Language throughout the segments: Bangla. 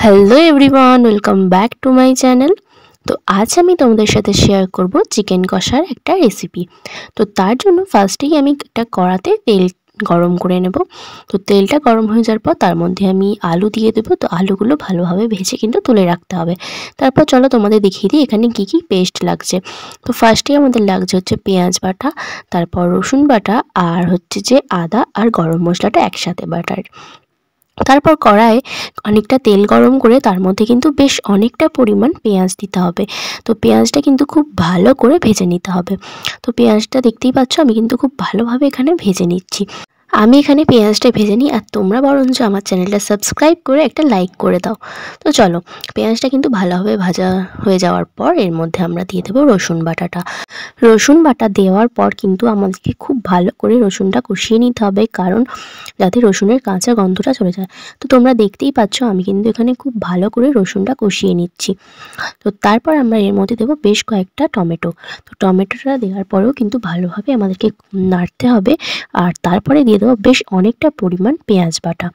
Hello everyone, welcome back to my channel. তো আজ আমি তোমাদের সাথে শেয়ার করব চিকেন কষার একটা রেসিপি। তো তার জন্য ফার্স্টেই আমি একটা কড়াতে তেল গরম করে নেব। তো তেলটা গরম হয়ে যাওয়ার পর তার মধ্যে আমি আলু দিয়ে দেবো। তো আলুগুলো ভালোভাবে ভেজে কিন্তু তুলে রাখতে হবে। তারপর চলো তোমাদের দেখিয়ে দিই এখানে কী কী পেস্ট লাগছে। তো ফার্স্টেই আমাদের লাগছে হচ্ছে পেঁয়াজ বাটা, তারপর রসুন বাটা, আর হচ্ছে যে আদা আর গরম মশলাটা একসাথে বাটার। তারপর কড়াইয়ে অনেকটা তেল গরম করে তার মধ্যে কিন্তু বেশ অনেকটা পরিমাণ পেঁয়াজ দিতে হবে। তো পেঁয়াজটা কিন্তু খুব ভালো করে ভেজে নিতে হবে। তো পেঁয়াজটা দেখতেই পাচ্ছ আমি কিন্তু খুব ভালোভাবে এখানে ভেজে নিচ্ছি। আমি এখানে পেঁয়াজটা ভেজে নিই, আর তোমরা বরঞ্চ আমার চ্যানেলটা সাবস্ক্রাইব করে একটা লাইক করে দাও। তো চলো, পেঁয়াজটা কিন্তু ভালোভাবে ভাজা হয়ে যাওয়ার পর এর মধ্যে আমরা দিয়ে দেবো রসুন বাটাটা। রসুন বাটা দেওয়ার পর কিন্তু আমাদেরকে খুব ভালো করে রসুনটা কষিয়ে নিতে হবে, কারণ যাতে রসুনের কাঁচা গন্ধটা চলে যায়। তো তোমরা দেখতেই পাচ্ছ আমি কিন্তু এখানে খুব ভালো করে রসুনটা কষিয়ে নিচ্ছি। তো তারপর আমরা এর মধ্যে দেবো বেশ কয়েকটা টমেটো। তো টমেটোটা দেওয়ার পরেও কিন্তু ভালোভাবে আমাদেরকে নাড়তে হবে, আর তারপরে দিয়ে দেবো বেশ অনেকটা পরিমাণ পেঁয়াজ বাটা।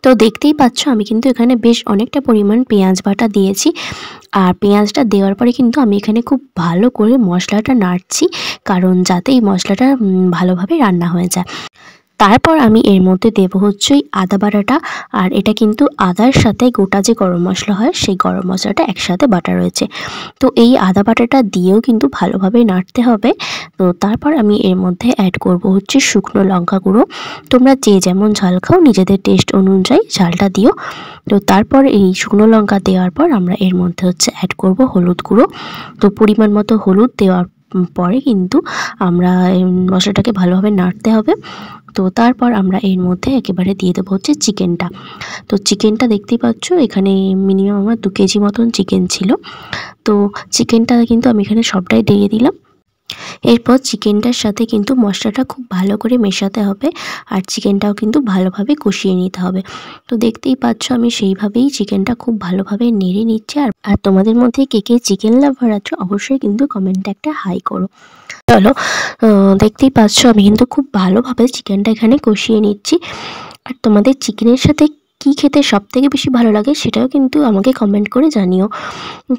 তো দেখতেই পাচ্ছ আমি কিন্তু এখানে বেশ অনেকটা পরিমাণ পেঁয়াজ বাটা দিয়েছি, আর পেঁয়াজটা দেওয়ার পরে কিন্তু আমি এখানে খুব ভালো করে মশলাটা নাড়ছি, কারণ যাতে এই মশলাটা ভালোভাবে রান্না হয়ে যায়। তারপর আমি এর মধ্যে দেব হচ্ছে ওই আদা বাটাটা, আর এটা কিন্তু আদার সাথে গোটা যে গরম মশলা হয় সেই গরম মশলাটা একসাথে বাটা রয়েছে। তো এই আদা বাটাটা দিয়েও কিন্তু ভালোভাবে নাড়তে হবে। তো তারপর আমি এর মধ্যে অ্যাড করব হচ্ছে শুকনো লঙ্কা গুঁড়ো। তোমরা যে যেমন ঝাল খাও নিজেদের টেস্ট অনুযায়ী ঝালটা দিও। তো তারপর এই শুকনো লঙ্কা দেওয়ার পর আমরা এর মধ্যে হচ্ছে অ্যাড করব হলুদ গুঁড়ো। তো পরিমাণ মতো হলুদ দেওয়ার পরে কিন্তু আমরা মশলাটাকে ভালোভাবে নাড়তে হবে। তো তারপর আমরা এর মধ্যে একেবারে দিয়ে দেবো হচ্ছে চিকেনটা। তো চিকেনটা দেখতেই পাচ্ছ এখানে মিনিমাম আমার 2 কেজি মতন চিকেন ছিল। তো চিকেনটা কিন্তু আমি এখানে সবটাই দিয়ে দিলাম। এরপর চিকেনটার সাথে কিন্তু মশলাটা খুব ভালো করে মেশাতে হবে, আর চিকেনটাও কিন্তু ভালোভাবে কষিয়ে নিতে হবে। তো দেখতেই পাচ্ছ আমি সেইভাবেই চিকেনটা খুব ভালোভাবে নেড়ে নিচ্ছি। আর তোমাদের মধ্যে কে কে চিকেন লাভার আছো অবশ্যই কিন্তু কমেন্টে একটা হাই করো। চলো, দেখতেই পাচ্ছ আমি কিন্তু খুব ভালোভাবে চিকেনটা এখানে কষিয়ে নিচ্ছি। আর তোমাদের চিকেনের সাথে কী খেতে সবথেকে বেশি ভালো লাগে সেটাও কিন্তু আমাকে কমেন্ট করে জানিও।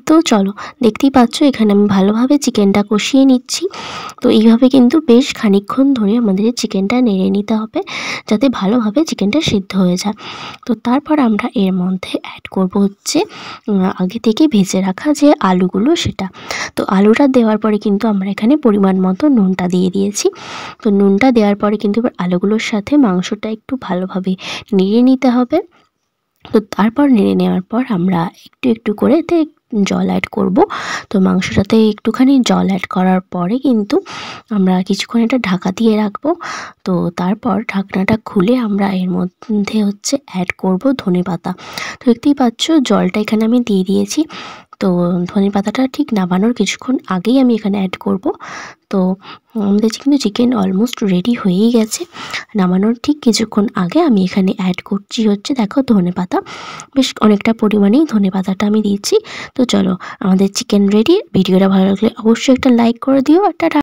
তো চলো, দেখতেই পাচ্ছ এখানে আমি ভালোভাবে চিকেনটা কষিয়ে নিচ্ছি। তো এইভাবে কিন্তু বেশ খানিকক্ষণ ধরে আমাদের চিকেনটা নেড়ে নিতে হবে, যাতে ভালোভাবে চিকেনটা সিদ্ধ হয়ে যায়। তো তারপর আমরা এর মধ্যে অ্যাড করব হচ্ছে আগে থেকে ভেজে রাখা যে আলুগুলো সেটা। তো আলুটা দেওয়ার পরে কিন্তু আমরা এখানে পরিমাণ মতো নুনটা দিয়ে দিয়েছি। তো নুনটা দেওয়ার পরে কিন্তু এবার আলুগুলোর সাথে মাংসটা একটু ভালোভাবে নেড়ে নিতে হবে। তো তারপর নেড়ে নেওয়ার পর আমরা একটু একটু করে এতে জল অ্যাড করব। তো মাংসটাতে একটুখানি জল অ্যাড করার পরে কিন্তু আমরা কিছুক্ষণ এটা ঢাকা দিয়ে রাখবো। তো তারপর ঢাকনাটা খুলে আমরা এর মধ্যে হচ্ছে অ্যাড করব ধনেপাতা। তো দেখতেই পাচ্ছ জলটা এখানে আমি দিয়ে দিয়েছি। তো ধনেপাতাটা ঠিক নামানোর কিছুক্ষণ আগেই আমি এখানে অ্যাড করব। তো আমাদের কিন্তু চিকেন অলমোস্ট রেডি হয়েই গেছে। নামানোর ঠিক কিছুক্ষণ আগে আমি এখানে অ্যাড করছি হচ্ছে দেখো ধনেপাতা। বেশ অনেকটা পরিমাণেই ধনেপাতাটা আমি দিয়েছি। তো চলো, আমাদের চিকেন রেডি। ভিডিওটা ভালো লাগলে অবশ্যই একটা লাইক করে দিও, আর টাটা।